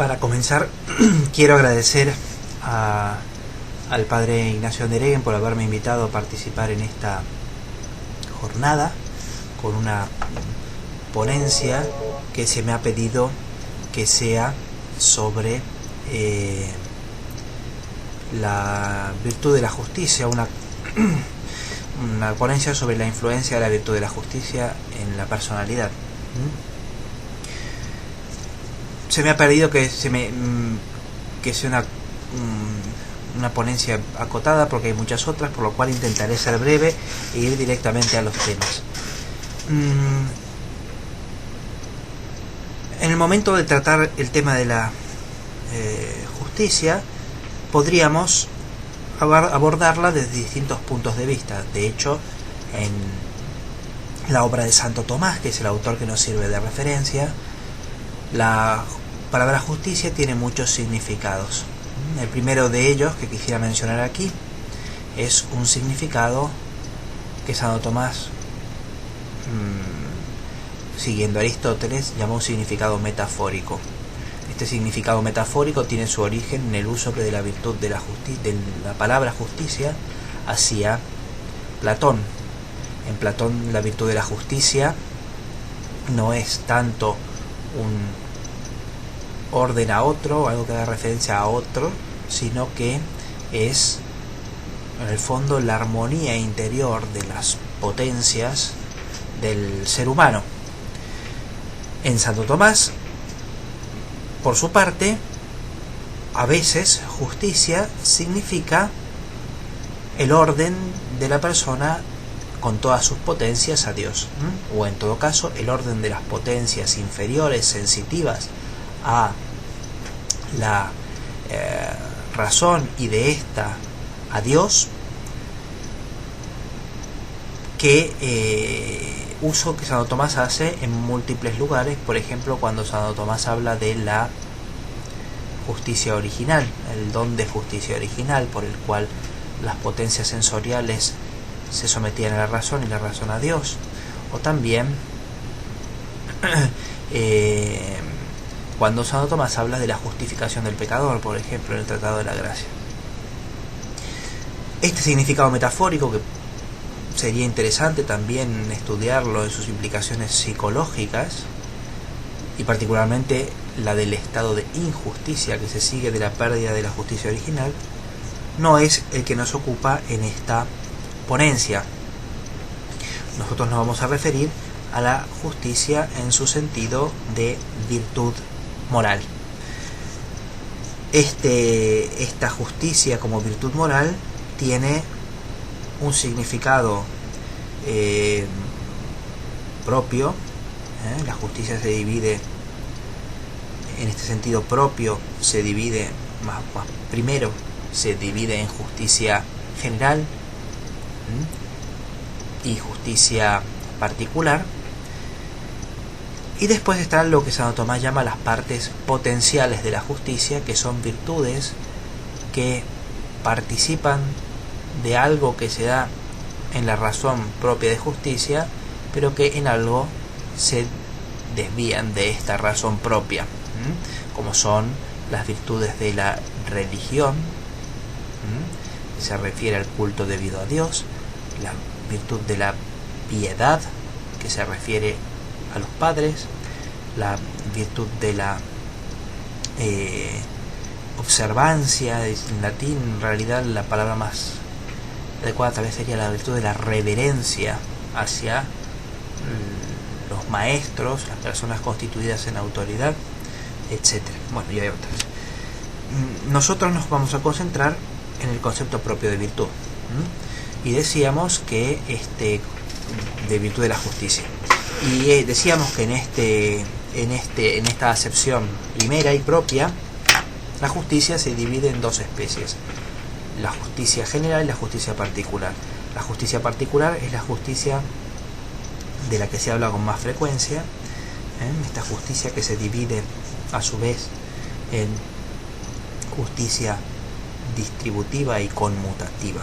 Para comenzar, quiero agradecer al padre Ignacio Andereguen por haberme invitado a participar en esta jornada con una ponencia que se me ha pedido que sea sobre la virtud de la justicia, una ponencia sobre la influencia de la virtud de la justicia en la personalidad. Se me ha pedido que sea una ponencia acotada porque hay muchas otras, por lo cual intentaré ser breve e ir directamente a los temas. En el momento de tratar el tema de la justicia, podríamos abordarla desde distintos puntos de vista. De hecho, en la obra de Santo Tomás, que es el autor que nos sirve de referencia, la palabra justicia tiene muchos significados. El primero de ellos que quisiera mencionar aquí es un significado que Santo Tomás, siguiendo a Aristóteles, llamó un significado metafórico. Este significado metafórico tiene su origen en el uso que de la virtud de la palabra justicia hacía Platón. En Platón la virtud de la justicia no es tanto un orden a otro, algo que da referencia a otro, sino que es en el fondo la armonía interior de las potencias del ser humano. En Santo Tomás, por su parte, a veces justicia significa el orden de la persona con todas sus potencias a Dios, o en todo caso el orden de las potencias inferiores sensitivas a la razón y de esta a Dios, que uso que Santo Tomás hace en múltiples lugares. Por ejemplo, cuando Santo Tomás habla de la justicia original, el don de justicia original, por el cual las potencias sensoriales se sometían a la razón y la razón a Dios, o también cuando Santo Tomás habla de la justificación del pecador, por ejemplo, en el Tratado de la Gracia. Este significado metafórico, que sería interesante también estudiarlo en sus implicaciones psicológicas, y particularmente la del estado de injusticia que se sigue de la pérdida de la justicia original, no es el que nos ocupa en esta ponencia. Nosotros nos vamos a referir a la justicia en su sentido de virtud moral. Esta justicia como virtud moral tiene un significado propio. La justicia se divide, en este sentido propio, se divide primero se divide en justicia general y justicia particular, y después está lo que Santo Tomás llama las partes potenciales de la justicia, que son virtudes que participan de algo que se da en la razón propia de justicia, pero que en algo se desvían de esta razón propia, como son las virtudes de la religión, que se refiere al culto debido a Dios, la virtud de la piedad, que se refiere a los padres, la virtud de la observancia, en latín en realidad la palabra más adecuada tal vez sería la virtud de la reverencia hacia los maestros, las personas constituidas en autoridad, etc. Bueno, y hay otras. Nosotros nos vamos a concentrar en el concepto propio de virtud, y decíamos que de virtud de la justicia, y decíamos que en esta acepción primera y propia, la justicia se divide en dos especies: la justicia general y la justicia particular. La justicia particular es la justicia de la que se habla con más frecuencia, esta justicia que se divide a su vez en justicia distributiva y conmutativa,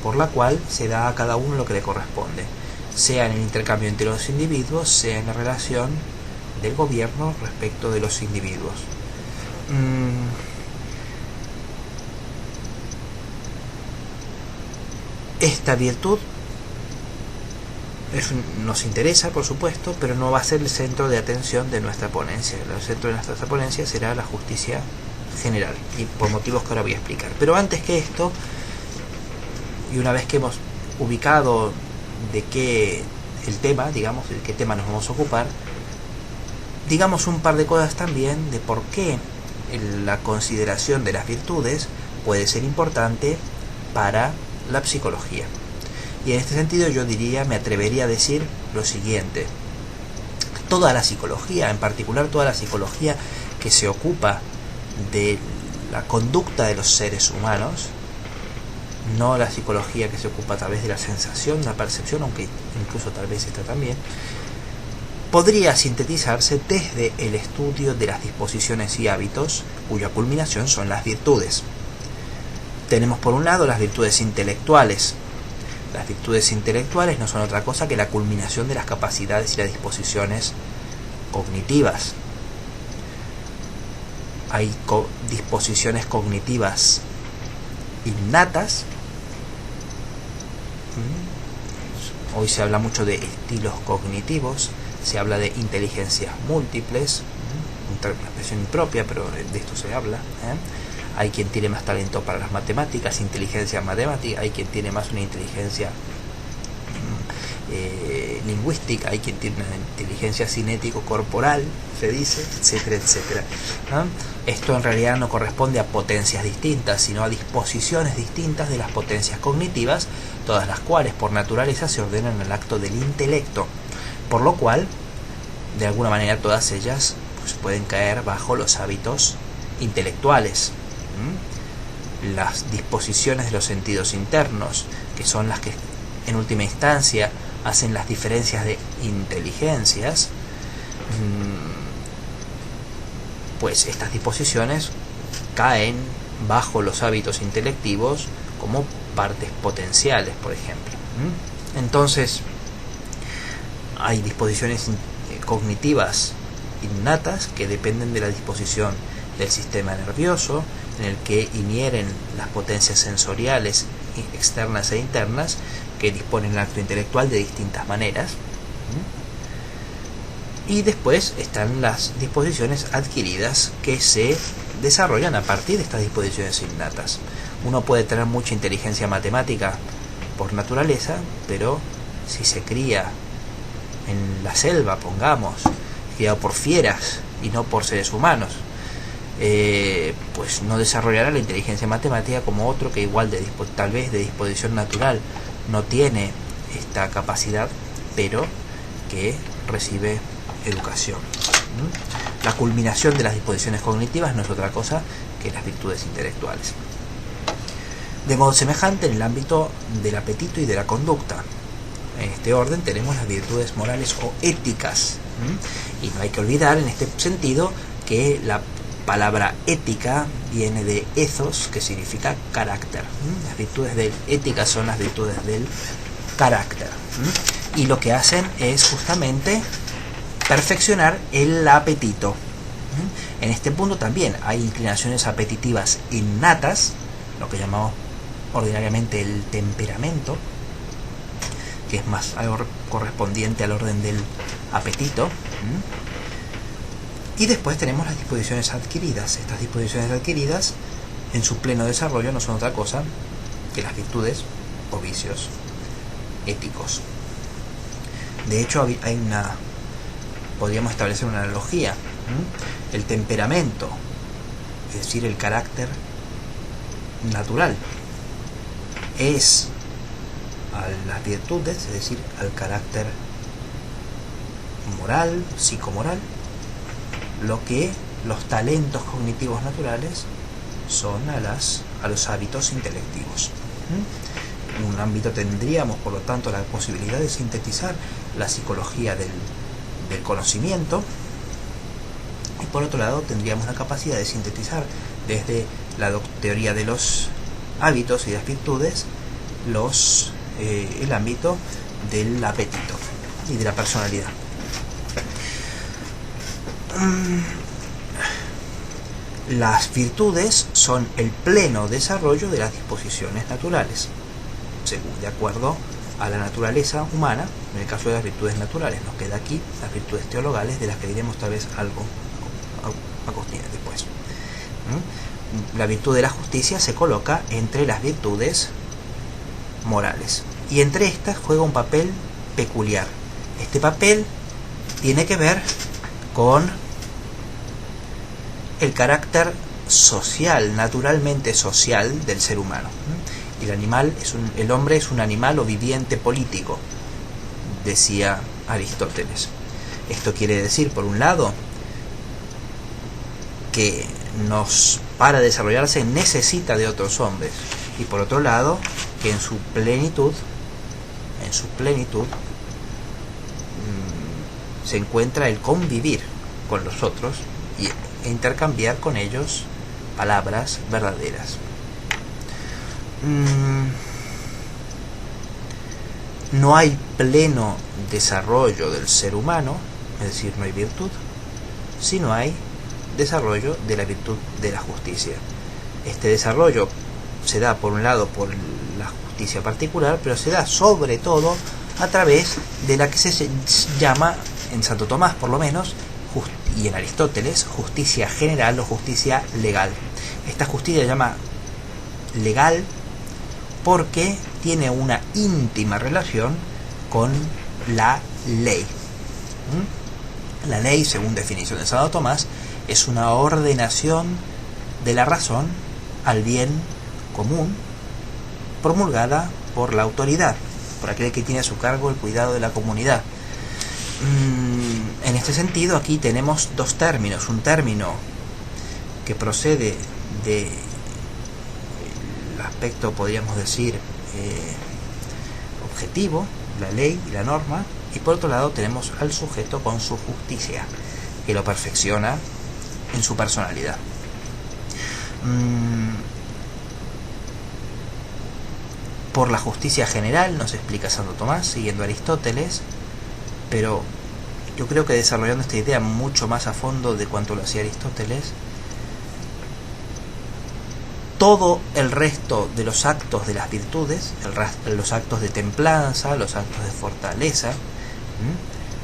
por la cual se da a cada uno lo que le corresponde, sea en el intercambio entre los individuos, sea en la relación del gobierno respecto de los individuos. Esta virtud nos interesa, por supuesto, pero no va a ser el centro de atención de nuestra ponencia. El centro de nuestra ponencia será la justicia general, y por motivos que ahora voy a explicar. Pero antes que esto, y una vez que hemos ubicado de qué el tema, digamos, de qué tema nos vamos a ocupar, digamos un par de cosas también de por qué la consideración de las virtudes puede ser importante para la psicología. Y en este sentido yo diría, me atrevería a decir lo siguiente: toda la psicología, en particular toda la psicología que se ocupa de la conducta de los seres humanos, no la psicología que se ocupa a través de la sensación, la percepción, aunque incluso tal vez esta también, podría sintetizarse desde el estudio de las disposiciones y hábitos, cuya culminación son las virtudes. Tenemos por un lado las virtudes intelectuales. Las virtudes intelectuales no son otra cosa que la culminación de las capacidades y las disposiciones cognitivas. Hay disposiciones cognitivas innatas. Hoy se habla mucho de estilos cognitivos, se habla de inteligencias múltiples, una expresión impropia, pero de esto se habla. Hay quien tiene más talento para las matemáticas, inteligencia matemática, hay quien tiene más una inteligencia lingüística, hay quien tiene una inteligencia cinético-corporal, se dice, etcétera, etcétera. Esto en realidad no corresponde a potencias distintas, sino a disposiciones distintas de las potencias cognitivas, todas las cuales por naturaleza se ordenan al acto del intelecto, por lo cual, de alguna manera, todas ellas pues, pueden caer bajo los hábitos intelectuales. Las disposiciones de los sentidos internos, que son las que en última instancia hacen las diferencias de inteligencias, pues estas disposiciones caen bajo los hábitos intelectivos como partes potenciales, por ejemplo. Entonces, hay disposiciones cognitivas innatas que dependen de la disposición del sistema nervioso, en el que inhieren las potencias sensoriales externas e internas que disponen el acto intelectual de distintas maneras. Y después están las disposiciones adquiridas que se desarrollan a partir de estas disposiciones innatas. Uno puede tener mucha inteligencia matemática por naturaleza, pero si se cría en la selva, pongamos, criado por fieras y no por seres humanos, pues no desarrollará la inteligencia matemática como otro que igual tal vez de disposición natural no tiene esta capacidad, pero que recibe educación. La culminación de las disposiciones cognitivas no es otra cosa que las virtudes intelectuales. De modo semejante, en el ámbito del apetito y de la conducta, en este orden tenemos las virtudes morales o éticas. Y no hay que olvidar en este sentido que la palabra ética viene de ethos, que significa carácter. Las virtudes éticas son las virtudes del carácter. Y lo que hacen es justamente perfeccionar el apetito. En este punto también hay inclinaciones apetitivas innatas, lo que llamamos ordinariamente el temperamento, que es más algo correspondiente al orden del apetito. Y después tenemos las disposiciones adquiridas. Estas disposiciones adquiridas, en su pleno desarrollo, no son otra cosa que las virtudes o vicios éticos. De hecho, podríamos establecer una analogía. El temperamento, es decir, el carácter natural, es a las virtudes, es decir, al carácter moral, psicomoral, lo que los talentos cognitivos naturales son a los hábitos intelectivos. En un ámbito tendríamos, por lo tanto, la posibilidad de sintetizar la psicología del conocimiento, y por otro lado tendríamos la capacidad de sintetizar desde la teoría de los hábitos y las virtudes el ámbito del apetito y de la personalidad. las virtudes son el pleno desarrollo de las disposiciones naturales, de acuerdo a la naturaleza humana. En el caso de las virtudes naturales nos queda aquí las virtudes teologales, de las que diremos tal vez algo a continuación después. La virtud de la justicia se coloca entre las virtudes morales, y entre estas juega un papel peculiar. Este papel tiene que ver con el carácter social, naturalmente social, del ser humano. El hombre es un animal o viviente político, decía Aristóteles. Esto quiere decir, por un lado, que para desarrollarse necesita de otros hombres, y por otro lado, que en su plenitud se encuentra el convivir con los otros e intercambiar con ellos palabras verdaderas. No hay pleno desarrollo del ser humano, es decir, no hay virtud, si no hay desarrollo de la virtud de la justicia. Este desarrollo se da, por un lado, por la justicia particular, pero se da sobre todo a través de la que se llama, en Santo Tomás por lo menos, y en Aristóteles, justicia general o justicia legal. Esta justicia se llama legal porque tiene una íntima relación con la ley. La ley, según definición de Santo Tomás, es una ordenación de la razón al bien común, promulgada por la autoridad, por aquel que tiene a su cargo el cuidado de la comunidad. En este sentido, aquí tenemos dos términos: un término que procede del aspecto, podríamos decir, objetivo, la ley y la norma, y por otro lado tenemos al sujeto con su justicia, que lo perfecciona en su personalidad. Por la justicia general, nos explica Santo Tomás, siguiendo a Aristóteles, pero yo creo que desarrollando esta idea mucho más a fondo de cuanto lo hacía Aristóteles, todo el resto de los actos de las virtudes, los actos de templanza, los actos de fortaleza,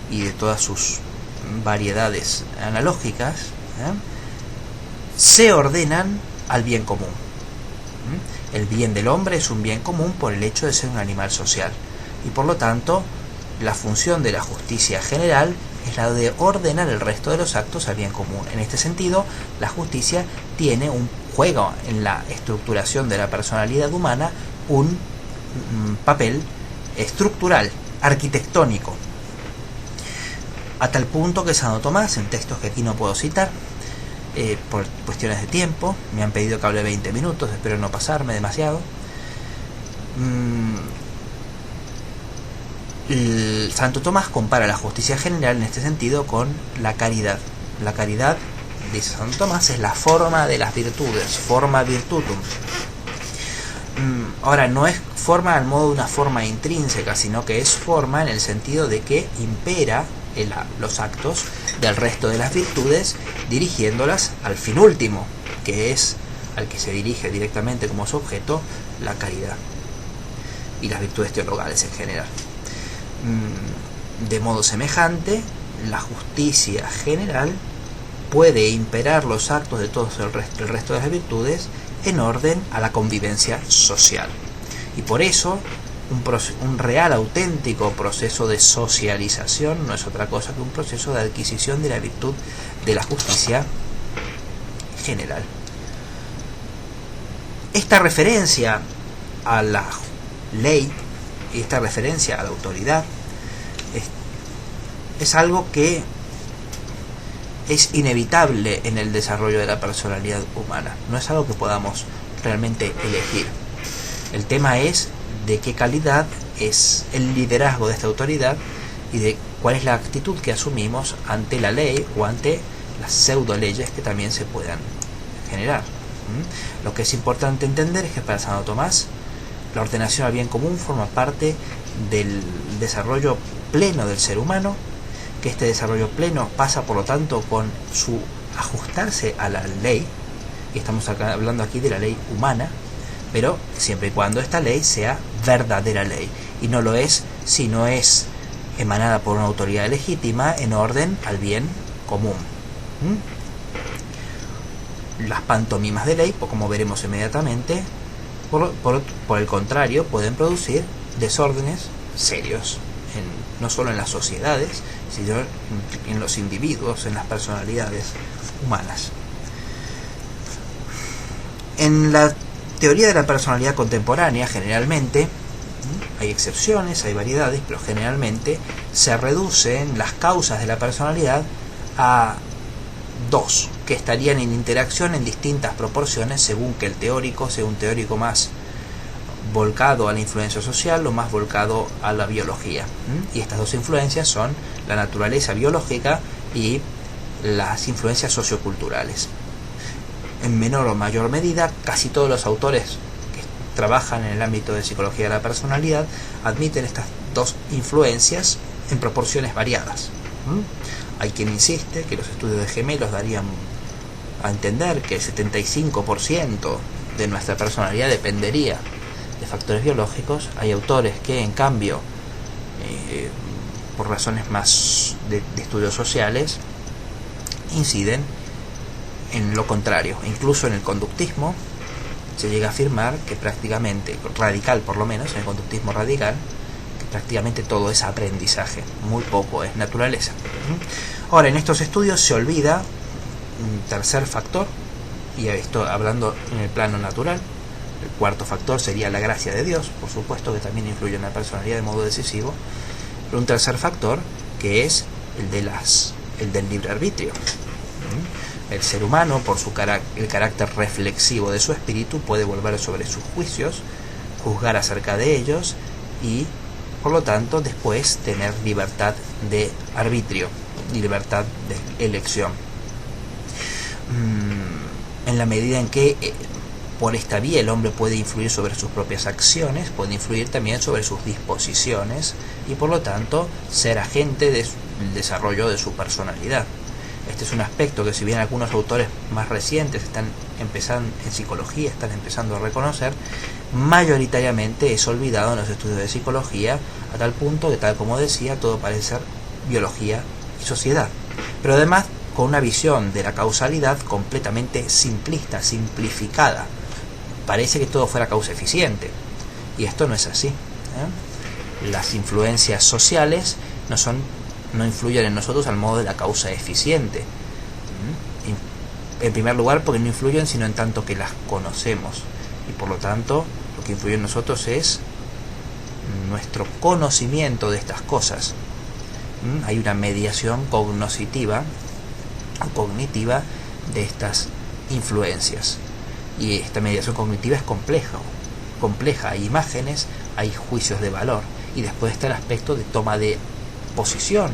y de todas sus variedades analógicas, se ordenan al bien común. El bien del hombre es un bien común por el hecho de ser un animal social, y por lo tanto la función de la justicia general es la de ordenar el resto de los actos al bien común. En este sentido, la justicia tiene un juego en la estructuración de la personalidad humana, un papel estructural, arquitectónico, a tal punto que Santo Tomás, en textos que aquí no puedo citar por cuestiones de tiempo, me han pedido que hable 20 minutos, espero no pasarme demasiado, Santo Tomás compara la justicia general en este sentido con la caridad. La caridad, dice Santo Tomás, es la forma de las virtudes, forma virtutum. Ahora, no es forma al modo de una forma intrínseca, sino que es forma en el sentido de que impera los actos del resto de las virtudes, dirigiéndolas al fin último, que es al que se dirige directamente como su objeto la caridad y las virtudes teologales en general. De modo semejante, la justicia general puede imperar los actos de todo el resto de las virtudes en orden a la convivencia social. Y por eso, un real, auténtico proceso de socialización no es otra cosa que un proceso de adquisición de la virtud de la justicia general. Esta referencia a la ley y esta referencia a la autoridad es algo que es inevitable en el desarrollo de la personalidad humana. No es algo que podamos realmente elegir. El tema es de qué calidad es el liderazgo de esta autoridad y de cuál es la actitud que asumimos ante la ley o ante las pseudo leyes que también se puedan generar. Lo que es importante entender es que para Santo Tomás la ordenación al bien común forma parte del desarrollo pleno del ser humano, que este desarrollo pleno pasa por lo tanto con su ajustarse a la ley, y estamos hablando aquí de la ley humana, pero siempre y cuando esta ley sea verdadera ley, y no lo es si no es emanada por una autoridad legítima en orden al bien común. Las pantomimas de ley, como veremos inmediatamente, por el contrario, pueden producir desórdenes serios, no solo en las sociedades, sino en los individuos, en las personalidades humanas. En la teoría de la personalidad contemporánea, generalmente, hay excepciones, hay variedades, pero generalmente se reducen las causas de la personalidad a dos, que estarían en interacción en distintas proporciones según que el teórico sea un teórico más volcado a la influencia social o más volcado a la biología. Y estas dos influencias son la naturaleza biológica y las influencias socioculturales. En menor o mayor medida, casi todos los autores que trabajan en el ámbito de psicología de la personalidad admiten estas dos influencias en proporciones variadas. Hay quien insiste que los estudios de gemelos darían a entender que el 75% de nuestra personalidad dependería de factores biológicos. Hay autores que, en cambio, por razones más de estudios sociales, inciden en lo contrario. Incluso en el conductismo se llega a afirmar que prácticamente, radical por lo menos, en el conductismo radical, que prácticamente todo es aprendizaje, muy poco es naturaleza. Ahora, en estos estudios se olvida un tercer factor, y esto hablando en el plano natural. El cuarto factor sería la gracia de Dios, por supuesto que también influye en la personalidad de modo decisivo, pero un tercer factor que es el del libre arbitrio. El ser humano, por el carácter reflexivo de su espíritu, puede volver sobre sus juicios, juzgar acerca de ellos y, por lo tanto, después tener libertad de arbitrio y libertad de elección. En la medida en que por esta vía el hombre puede influir sobre sus propias acciones, puede influir también sobre sus disposiciones y, por lo tanto, ser agente del desarrollo de su personalidad. Este es un aspecto que, si bien algunos autores más recientes están empezando en psicología, están empezando a reconocer, mayoritariamente es olvidado en los estudios de psicología, a tal punto que, tal como decía, todo parece ser biología y sociedad. Pero además con una visión de la causalidad completamente simplista, simplificada. Parece que todo fuera causa eficiente, y esto no es así. Las influencias sociales no influyen en nosotros al modo de la causa eficiente. En primer lugar, porque no influyen sino en tanto que las conocemos, y por lo tanto lo que influye en nosotros es nuestro conocimiento de estas cosas. Hay una mediación cognitiva de estas influencias, y esta mediación cognitiva es compleja. Hay imágenes, hay juicios de valor, y después está el aspecto de toma de posición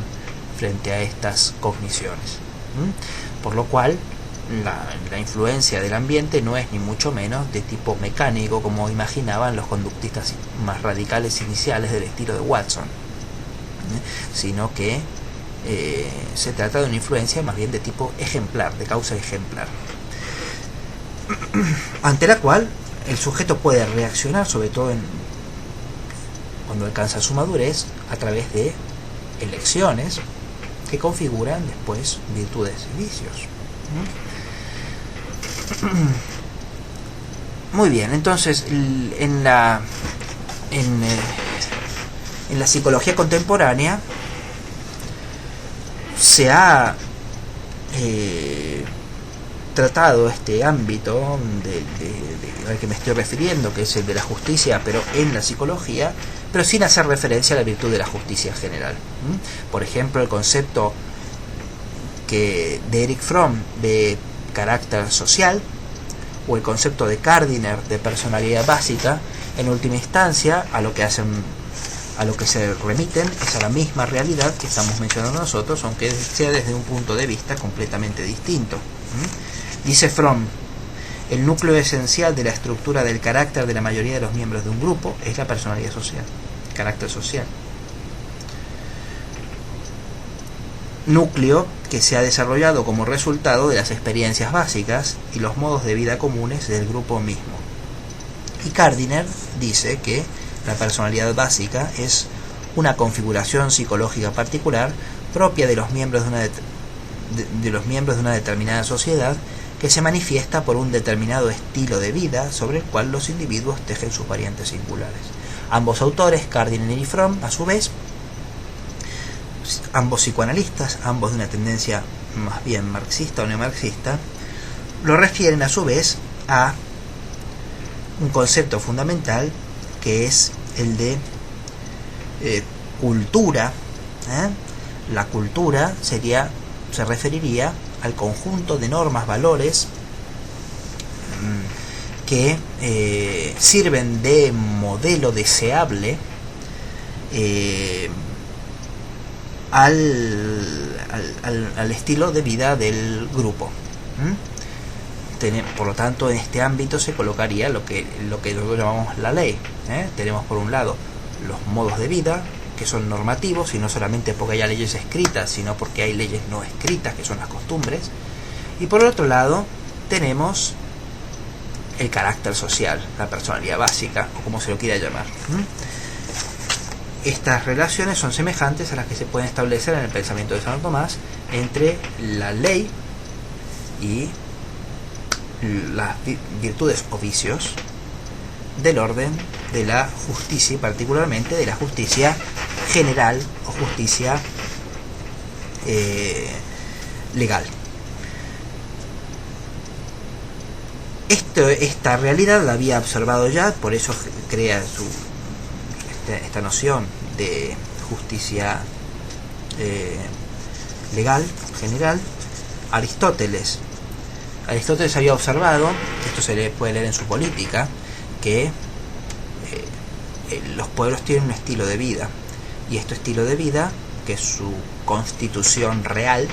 frente a estas cogniciones. Por lo cual la influencia del ambiente no es ni mucho menos de tipo mecánico, como imaginaban los conductistas más radicales iniciales del estilo de Watson, sino que se trata de una influencia más bien de tipo ejemplar, de causa ejemplar, ante la cual el sujeto puede reaccionar, sobre todo cuando alcanza su madurez, a través de elecciones que configuran después virtudes y vicios. Muy bien, entonces en la psicología contemporánea se ha tratado este ámbito al que me estoy refiriendo, que es el de la justicia, pero en la psicología, pero sin hacer referencia a la virtud de la justicia general. Por ejemplo, el concepto de Erich Fromm de carácter social, o el concepto de Gardiner de personalidad básica, en última instancia a lo que se remiten es a la misma realidad que estamos mencionando nosotros, aunque sea desde un punto de vista completamente distinto. Dice Fromm: el núcleo esencial de la estructura del carácter de la mayoría de los miembros de un grupo es la personalidad social, el carácter social. núcleo que se ha desarrollado como resultado de las experiencias básicas y los modos de vida comunes del grupo mismo. Y Gardiner dice que la personalidad básica es una configuración psicológica particular propia de los miembros de una determinada sociedad, que se manifiesta por un determinado estilo de vida sobre el cual los individuos tejen sus variantes singulares. Ambos autores, Gardiner y Fromm, a su vez, ambos psicoanalistas, ambos de una tendencia más bien marxista o neomarxista, lo refieren a su vez a un concepto fundamental que es el de cultura. La cultura se referiría al conjunto de normas, valores que sirven de modelo deseable al estilo de vida del grupo. Por lo tanto, en este ámbito se colocaría lo que nosotros llamamos la ley. Tenemos por un lado los modos de vida, que son normativos, y no solamente porque haya leyes escritas, sino porque hay leyes no escritas, que son las costumbres. Y por otro lado tenemos el carácter social, la personalidad básica, o como se lo quiera llamar. Estas relaciones son semejantes a las que se pueden establecer en el pensamiento de Santo Tomás entre la ley y las virtudes o vicios del orden de la justicia, y particularmente de la justicia general o justicia legal. Esta realidad la había observado ya, por eso crea esta noción de justicia legal general. Aristóteles había observado, esto se le puede leer en su Política, que los pueblos tienen un estilo de vida, y este estilo de vida, que es su constitución real,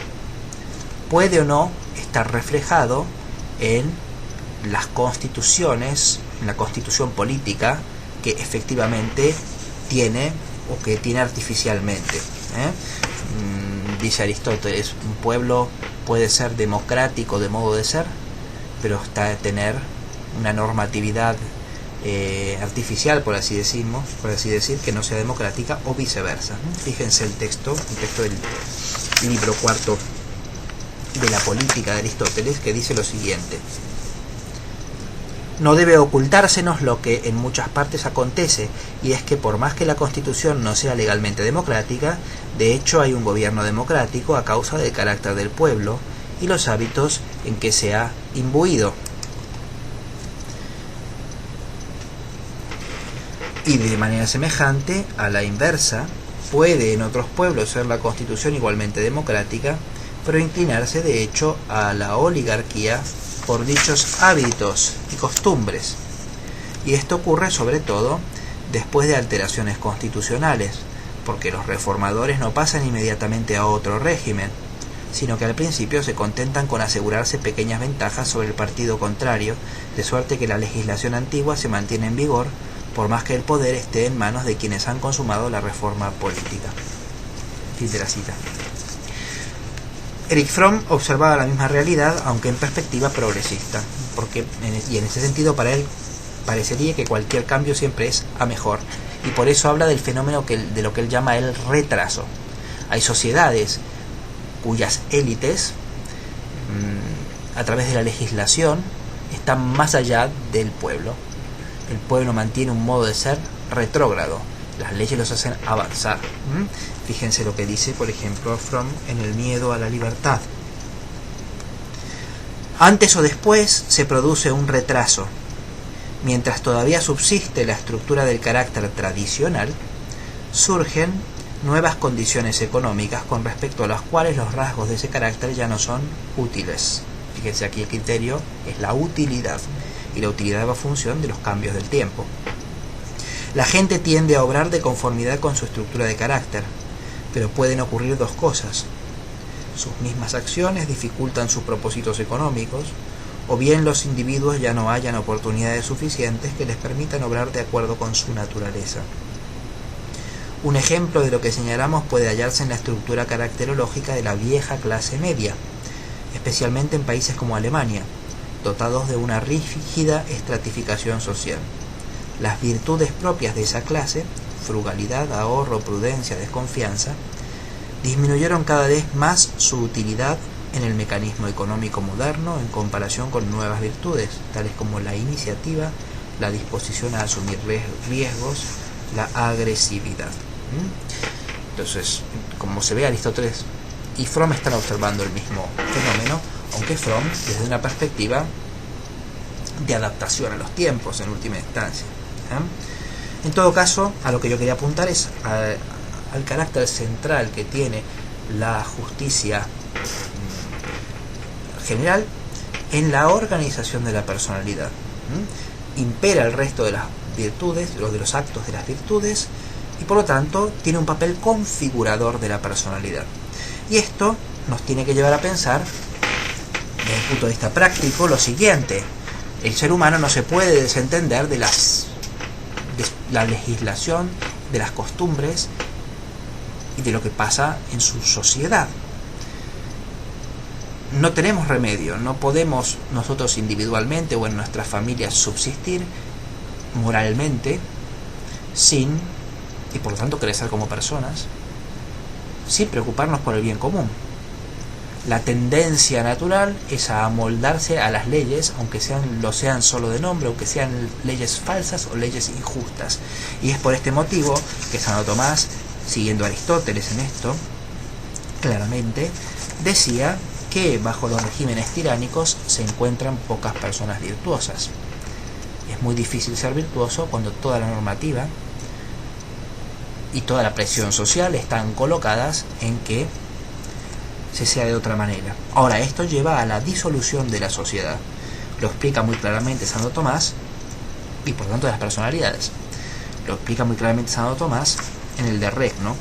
puede o no estar reflejado en las constituciones, en la constitución política que efectivamente tiene o que tiene artificialmente. Dice Aristóteles, un pueblo puede ser democrático de modo de ser, pero está de tener una normatividad artificial, por así decir, que no sea democrática, o viceversa. Fíjense el texto del libro cuarto de la Política de Aristóteles, que dice lo siguiente: no debe ocultársenos lo que en muchas partes acontece, y es que por más que la Constitución no sea legalmente democrática, de hecho hay un gobierno democrático a causa del carácter del pueblo y los hábitos en que se ha imbuido. Y de manera semejante, a la inversa, puede en otros pueblos ser la Constitución igualmente democrática, pero inclinarse de hecho a la oligarquía por dichos hábitos y costumbres. Y esto ocurre sobre todo después de alteraciones constitucionales, porque los reformadores no pasan inmediatamente a otro régimen, sino que al principio se contentan con asegurarse pequeñas ventajas sobre el partido contrario, de suerte que la legislación antigua se mantiene en vigor, por más que el poder esté en manos de quienes han consumado la reforma política. Fin de la cita. Erich Fromm observaba la misma realidad, aunque en perspectiva progresista, y en ese sentido para él parecería que cualquier cambio siempre es a mejor, y por eso habla del fenómeno de lo que él llama el retraso. Hay sociedades cuyas élites, a través de la legislación, están más allá del pueblo. El pueblo mantiene un modo de ser retrógrado, las leyes los hacen avanzar. Fíjense lo que dice, por ejemplo, Fromm en El miedo a la libertad. Antes o después se produce un retraso. Mientras todavía subsiste la estructura del carácter tradicional, surgen nuevas condiciones económicas con respecto a las cuales los rasgos de ese carácter ya no son útiles. Fíjense, aquí el criterio es la utilidad, y la utilidad va a función de los cambios del tiempo. La gente tiende a obrar de conformidad con su estructura de carácter, pero pueden ocurrir dos cosas: sus mismas acciones dificultan sus propósitos económicos, o bien los individuos ya no hallan oportunidades suficientes que les permitan obrar de acuerdo con su naturaleza. Un ejemplo de lo que señalamos puede hallarse en la estructura caracterológica de la vieja clase media, especialmente en países como Alemania, dotados de una rígida estratificación social. Las virtudes propias de esa clase, frugalidad, ahorro, prudencia, desconfianza, disminuyeron cada vez más su utilidad en el mecanismo económico moderno en comparación con nuevas virtudes, tales como la iniciativa, la disposición a asumir riesgos, la agresividad. Entonces, como se ve, Aristóteles y Fromm están observando el mismo fenómeno, aunque Fromm desde una perspectiva de adaptación a los tiempos en última instancia. En todo caso, a lo que yo quería apuntar es al carácter central que tiene la justicia general en la organización de la personalidad. Impera el resto de las virtudes, de los actos de las virtudes, y por lo tanto tiene un papel configurador de la personalidad. Y esto nos tiene que llevar a pensar, desde el punto de vista práctico, lo siguiente: el ser humano no se puede desentender de la legislación, de las costumbres y de lo que pasa en su sociedad. No tenemos remedio, no podemos nosotros individualmente o en nuestras familias subsistir moralmente sin, y por lo tanto crecer como personas, sin preocuparnos por el bien común. La tendencia natural es a amoldarse a las leyes, aunque lo sean solo de nombre, aunque sean leyes falsas o leyes injustas. Y es por este motivo que Santo Tomás, siguiendo a Aristóteles en esto, claramente decía que bajo los regímenes tiránicos se encuentran pocas personas virtuosas. Es muy difícil ser virtuoso cuando toda la normativa y toda la presión social están colocadas en que se sea de otra manera. Ahora, esto lleva a la disolución de la sociedad. Lo explica muy claramente Santo Tomás, y por tanto de las personalidades. Lo explica muy claramente Santo Tomás en el De Regno,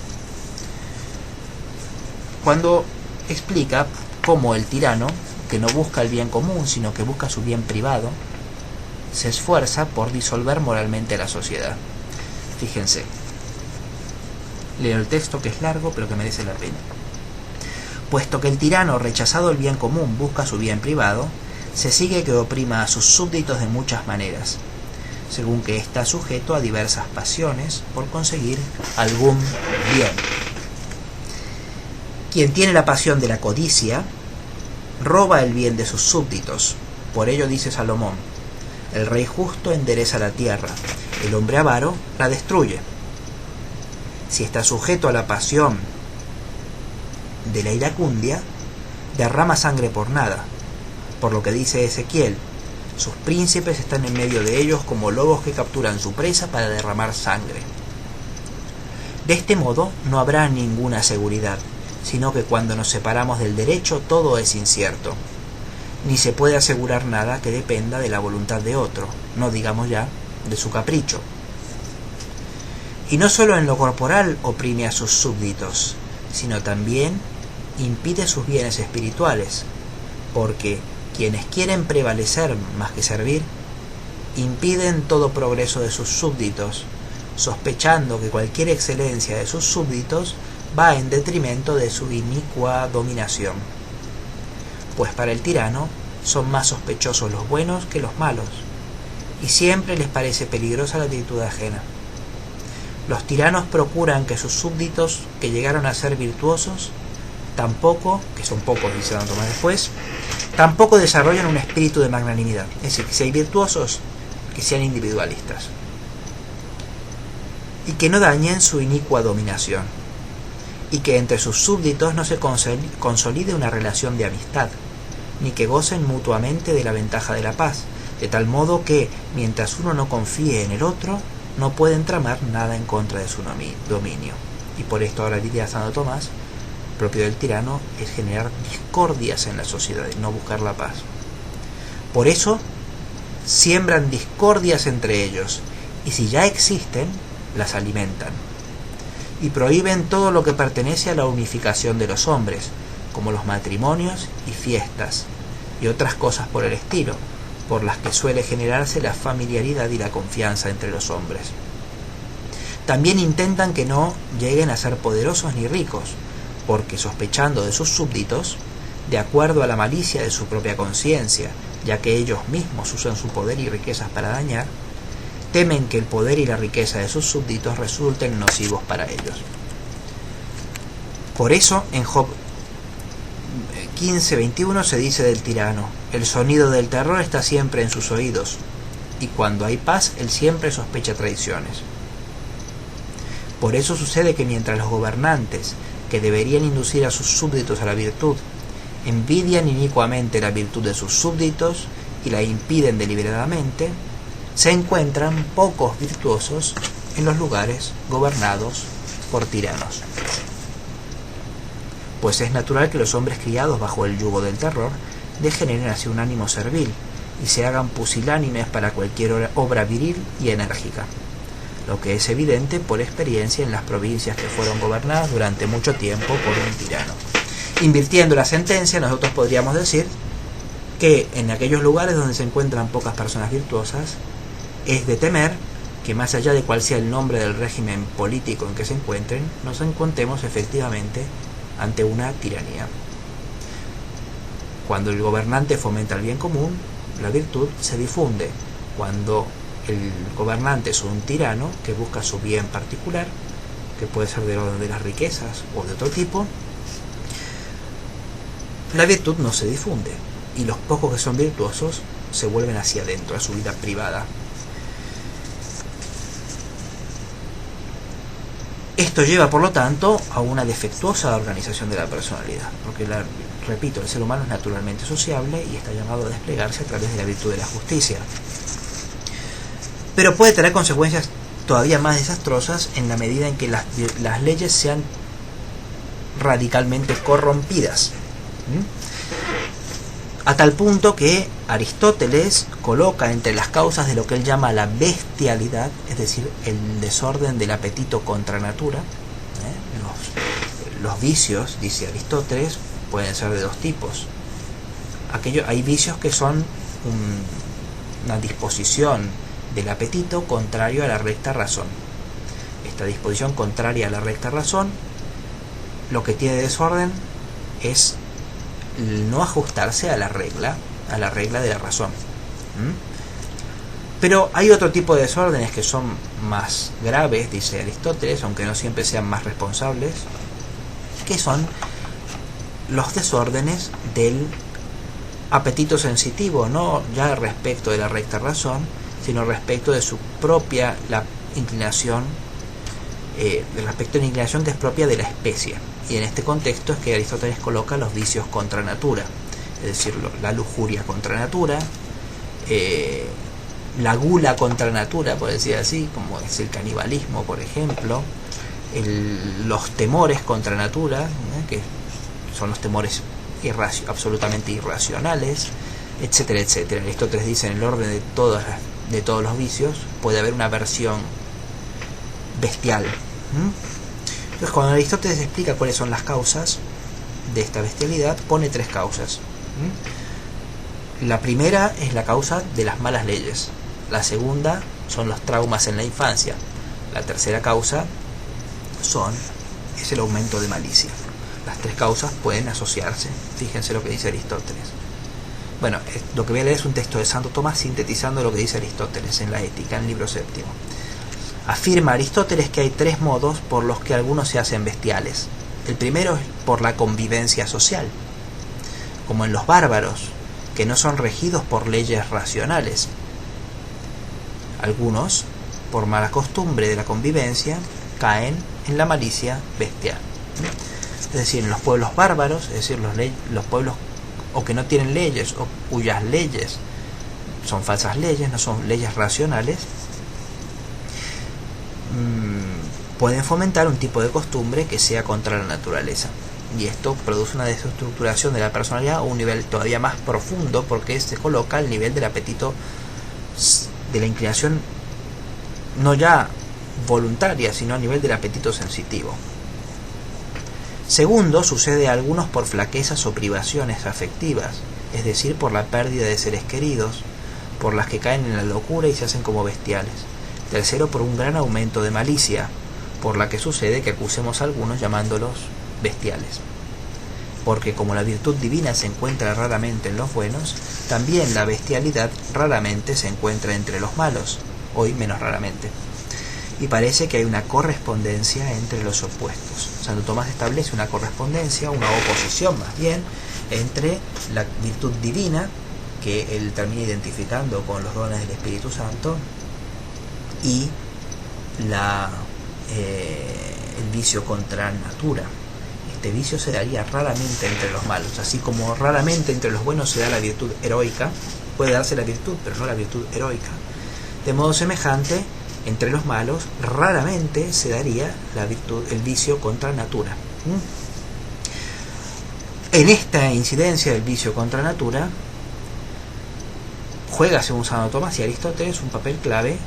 cuando explica cómo el tirano, que no busca el bien común, sino que busca su bien privado, se esfuerza por disolver moralmente la sociedad. Fíjense, leo el texto, que es largo, pero que merece la pena. Puesto que el tirano, rechazado el bien común, busca su bien privado, se sigue que oprima a sus súbditos de muchas maneras, según que está sujeto a diversas pasiones por conseguir algún bien. Quien tiene la pasión de la codicia, roba el bien de sus súbditos. Por ello dice Salomón: el rey justo endereza la tierra, el hombre avaro la destruye. Si está sujeto a la pasión de la iracundia, derrama sangre por nada, por lo que dice Ezequiel: sus príncipes están en medio de ellos como lobos que capturan su presa para derramar sangre. De este modo no habrá ninguna seguridad, sino que cuando nos separamos del derecho todo es incierto. Ni se puede asegurar nada que dependa de la voluntad de otro, no digamos ya de su capricho. Y no solo en lo corporal oprime a sus súbditos, sino también impide sus bienes espirituales, porque quienes quieren prevalecer más que servir, impiden todo progreso de sus súbditos, sospechando que cualquier excelencia de sus súbditos va en detrimento de su inicua dominación. Pues para el tirano son más sospechosos los buenos que los malos, y siempre les parece peligrosa la actitud ajena. Los tiranos procuran que sus súbditos que llegaron a ser virtuosos tampoco, que son pocos, dice Santo Tomás después, tampoco desarrollan un espíritu de magnanimidad. Es decir, que si hay virtuosos, que sean individualistas, y que no dañen su inicua dominación, y que entre sus súbditos no se consolide una relación de amistad, ni que gocen mutuamente de la ventaja de la paz, de tal modo que, mientras uno no confíe en el otro, no pueden tramar nada en contra de su dominio. Y por esto ahora diría Santo Tomás, propio del tirano es generar discordias en la sociedad y no buscar la paz. Por eso siembran discordias entre ellos, y si ya existen, las alimentan, y prohíben todo lo que pertenece a la unificación de los hombres, como los matrimonios y fiestas, y otras cosas por el estilo, por las que suele generarse la familiaridad y la confianza entre los hombres. También intentan que no lleguen a ser poderosos ni ricos, porque sospechando de sus súbditos, de acuerdo a la malicia de su propia conciencia, ya que ellos mismos usan su poder y riquezas para dañar, temen que el poder y la riqueza de sus súbditos resulten nocivos para ellos. Por eso, en Job 15:21 se dice del tirano: el sonido del terror está siempre en sus oídos, y cuando hay paz, él siempre sospecha traiciones. Por eso sucede que mientras los gobernantes, que deberían inducir a sus súbditos a la virtud, envidian inicuamente la virtud de sus súbditos y la impiden deliberadamente, se encuentran pocos virtuosos en los lugares gobernados por tiranos. Pues es natural que los hombres criados bajo el yugo del terror degeneren hacia un ánimo servil y se hagan pusilánimes para cualquier obra viril y enérgica, lo que es evidente por experiencia en las provincias que fueron gobernadas durante mucho tiempo por un tirano. Invirtiendo la sentencia, nosotros podríamos decir que en aquellos lugares donde se encuentran pocas personas virtuosas, es de temer que más allá de cuál sea el nombre del régimen político en que se encuentren, nos encontremos efectivamente ante una tiranía. Cuando el gobernante fomenta el bien común, la virtud se difunde. Cuando el gobernante es un tirano que busca su bien particular, que puede ser del orden de las riquezas o de otro tipo, la virtud no se difunde, y los pocos que son virtuosos se vuelven hacia adentro, a su vida privada. Esto lleva, por lo tanto, a una defectuosa organización de la personalidad, porque, repito, el ser humano es naturalmente sociable y está llamado a desplegarse a través de la virtud de la justicia. Pero puede tener consecuencias todavía más desastrosas en la medida en que las leyes sean radicalmente corrompidas. A tal punto que Aristóteles coloca entre las causas de lo que él llama la bestialidad, es decir, el desorden del apetito contra natura, los vicios, dice Aristóteles, pueden ser de dos tipos. Hay vicios que son una disposición del apetito contrario a la recta razón. Esta disposición contraria a la recta razón, lo que tiene desorden es no ajustarse a la regla de la razón. Pero hay otro tipo de desórdenes que son más graves, dice Aristóteles, aunque no siempre sean más responsables, que son los desórdenes del apetito sensitivo, no ya respecto de la recta razón, sino respecto de su propia inclinación, respecto de la inclinación que es propia de la especie. Y en este contexto es que Aristóteles coloca los vicios contra natura, es decir, la lujuria contra natura, la gula contra natura, por decir así, como es el canibalismo, por ejemplo, los temores contra natura, que son los temores absolutamente irracionales, etcétera, etcétera. Aristóteles dice, en el orden de todos los vicios puede haber una versión bestial. Entonces, cuando Aristóteles explica cuáles son las causas de esta bestialidad, pone tres causas. La primera es la causa de las malas leyes. La segunda son los traumas en la infancia. La tercera causa es el aumento de malicia. Las tres causas pueden asociarse. Fíjense lo que dice Aristóteles. Bueno, lo que voy a leer es un texto de Santo Tomás sintetizando lo que dice Aristóteles en la Ética, en el libro séptimo. Afirma Aristóteles que hay tres modos por los que algunos se hacen bestiales. El primero es por la convivencia social, como en los bárbaros, que no son regidos por leyes racionales. Algunos, por mala costumbre de la convivencia, caen en la malicia bestial. Es decir, en los pueblos bárbaros, es decir, los pueblos o que no tienen leyes o cuyas leyes son falsas leyes, no son leyes racionales, pueden fomentar un tipo de costumbre que sea contra la naturaleza, y esto produce una desestructuración de la personalidad a un nivel todavía más profundo, porque se coloca al nivel del apetito, de la inclinación no ya voluntaria, sino a nivel del apetito sensitivo. Segundo, sucede a algunos por flaquezas o privaciones afectivas, es decir, por la pérdida de seres queridos, por las que caen en la locura y se hacen como bestiales. Tercero, por un gran aumento de malicia, por la que sucede que acusemos a algunos llamándolos bestiales. Porque como la virtud divina se encuentra raramente en los buenos, también la bestialidad raramente se encuentra entre los malos, hoy menos raramente. Y parece que hay una correspondencia entre los opuestos. Santo Tomás establece una correspondencia, una oposición más bien, entre la virtud divina, que él termina identificando con los dones del Espíritu Santo, y el vicio contra natura. Este vicio se daría raramente entre los malos, así como raramente entre los buenos se da la virtud heroica. Puede darse la virtud, pero no la virtud heroica. De modo semejante, entre los malos raramente se daría la virtud, el vicio contra natura. En esta incidencia del vicio contra natura juega, según Santo Tomás y Aristóteles, un papel clave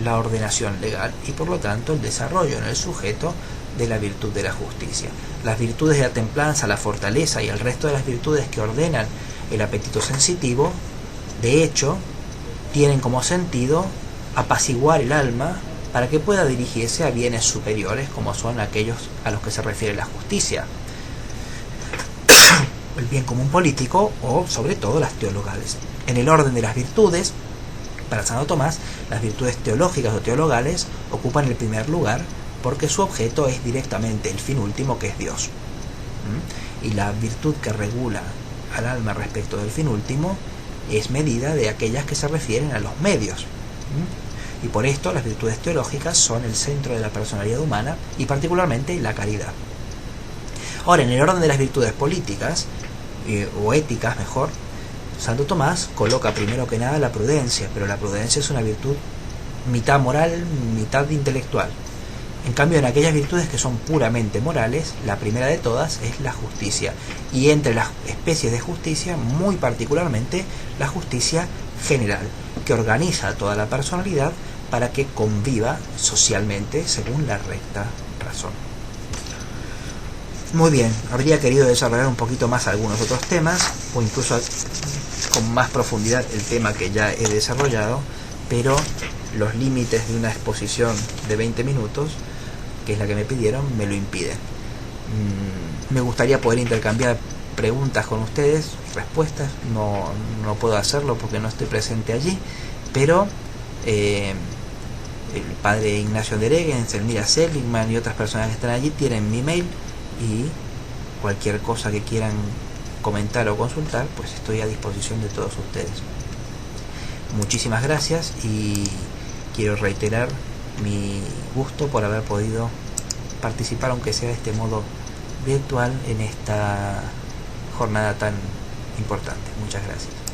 la ordenación legal y por lo tanto el desarrollo en el sujeto de la virtud de la justicia. Las virtudes de la templanza, la fortaleza y el resto de las virtudes que ordenan el apetito sensitivo, de hecho, tienen como sentido apaciguar el alma para que pueda dirigirse a bienes superiores como son aquellos a los que se refiere la justicia, el bien común político o sobre todo las teologales. En el orden de las virtudes, para Santo Tomás, las virtudes teológicas o teologales ocupan el primer lugar porque su objeto es directamente el fin último, que es Dios. Y la virtud que regula al alma respecto del fin último es medida de aquellas que se refieren a los medios. Y por esto las virtudes teológicas son el centro de la personalidad humana y particularmente la caridad. Ahora, en el orden de las virtudes políticas, o éticas mejor, Santo Tomás coloca primero que nada la prudencia, pero la prudencia es una virtud mitad moral, mitad intelectual. En cambio, en aquellas virtudes que son puramente morales, la primera de todas es la justicia. Y entre las especies de justicia, muy particularmente la justicia general, que organiza toda la personalidad para que conviva socialmente según la recta razón. Muy bien, habría querido desarrollar un poquito más algunos otros temas, o incluso con más profundidad el tema que ya he desarrollado, pero los límites de una exposición de 20 minutos, que es la que me pidieron, me lo impiden. Me gustaría poder intercambiar preguntas con ustedes, respuestas, no puedo hacerlo porque no estoy presente allí, pero el padre Ignacio Dereguens, Elmira Seligman y otras personas que están allí tienen mi mail, y cualquier cosa que quieran comentar o consultar, pues estoy a disposición de todos ustedes. Muchísimas gracias y quiero reiterar mi gusto por haber podido participar, aunque sea de este modo virtual, en esta jornada tan importante. Muchas gracias.